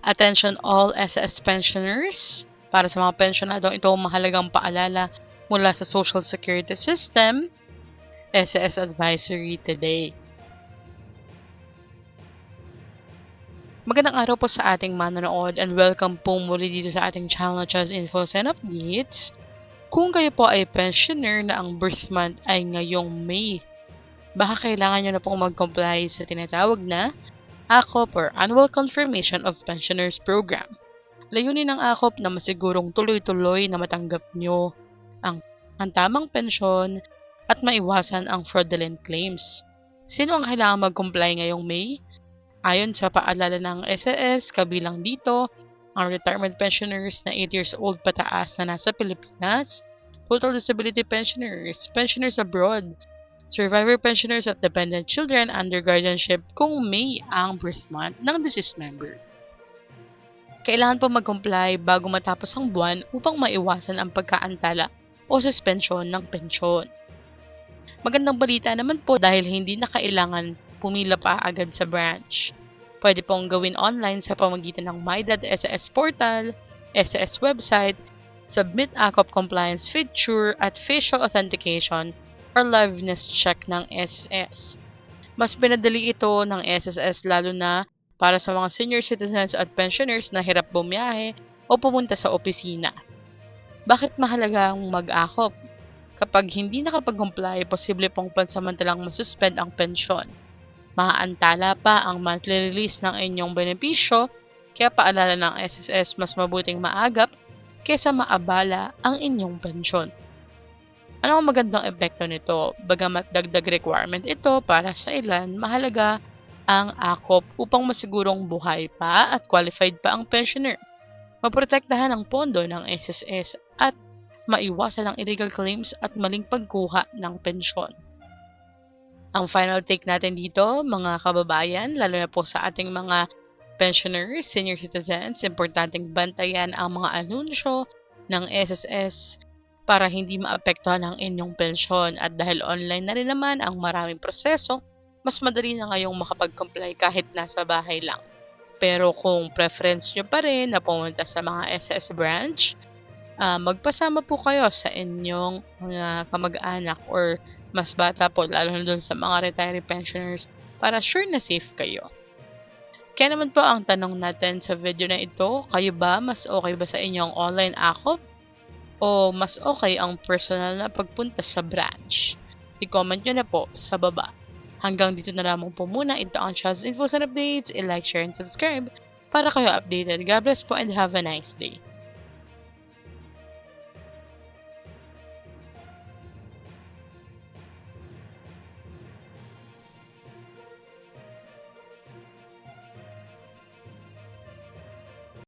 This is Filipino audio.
Attention all SS pensioners. Para sa mga pensyonadong ito, mahalagang paalala mula sa Social Security System, SS Advisory today. Magandang araw po sa ating manonood and welcome po muli dito sa ating channel Chaz Infos and Updates. Kung kayo po ay pensioner na ang birth month ay ngayong May, baka kailangan nyo na pong mag-comply sa tinatawag na ACOP or Annual Confirmation of Pensioners Program. Layunin ng ACOP na masigurong tuloy-tuloy na matanggap nyo ang tamang pensyon at maiwasan ang fraudulent claims. Sino ang kailangan mag-comply ngayong May? Ayon sa paalala ng SSS, kabilang dito ang retirement pensioners na 8 years old pataas na nasa Pilipinas, total disability pensioners, pensioners abroad, survivor pensioners at dependent children under guardianship kung May ang birth month ng deceased member. Kailangan po mag-comply bago matapos ang buwan upang maiwasan ang pagkaantala o suspensyon ng pensyon. Magandang balita naman po dahil hindi na kailangan pumila pa agad sa branch. Pwede pong gawin online sa pamamagitan ng MyDad-SS portal, SS website, submit ACOP compliance feature at facial authentication or liveness check ng SS. Mas pinadali ito ng SSS lalo na para sa mga senior citizens at pensioners na hirap bumiyahe o pumunta sa opisina. Bakit mahalaga ang mag-ACOP? Kapag hindi nakapag-comply, posible pong pansamantalang masuspend ang pensyon. Maaantala pa ang monthly release ng inyong benepisyo, kaya paalala ng SSS mas mabuting maagap kaysa maabala ang inyong pensyon. Ano ang magandang epekto nito? Bagamat dagdag requirement ito para sa ilan, mahalaga ang ACOP upang masigurong buhay pa at qualified pa ang pensioner. Maprotektahan ang pondo ng SSS at maiwasan ang illegal claims at maling pagkuha ng pensyon. Ang final take natin dito, mga kababayan, lalo na po sa ating mga pensioners, senior citizens, importanteng bantayan ang mga anunsyo ng SSS para hindi maapektuhan ang inyong pensyon. At dahil online na rin naman ang maraming proseso, mas madali na ngayong makapag-comply kahit nasa bahay lang. Pero kung preference nyo pa rin na pumunta sa mga SS branch, magpasama po kayo sa inyong mga kamag-anak or mas bata po, lalo na dun sa mga retiree pensioners para sure na safe kayo. Kaya naman po ang tanong natin sa video na ito, kayo ba mas okay ba sa inyong online ACOP? O mas okay ang personal na pagpunta sa branch? I-comment nyo na po sa baba. Hanggang dito na lamang po muna. Ito ang Chaz Infos and Updates. I-like, share, and subscribe para kayo updated. God bless po and have a nice day.